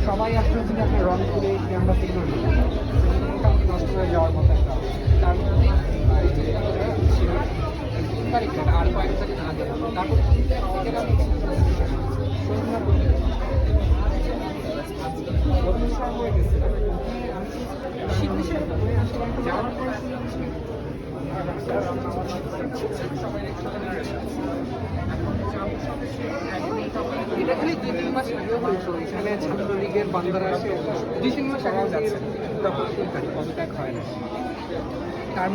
সবাই আসলে যদি আপনার রংপুরে আমরা সিগন্যাল মোটামুটি নষ্ট হয়ে যাওয়ার মতো একটা তার মানে আর কয়েক তারিখ আগে তারপর যাওয়ার পরে এটা খালি 2-3 মাস আগেও হয়েছিল এখানে ছাত্রলীগের বান্দারা এসে 2-3 মাস আগে যাচ্ছে পদত্যাগ হয় না তার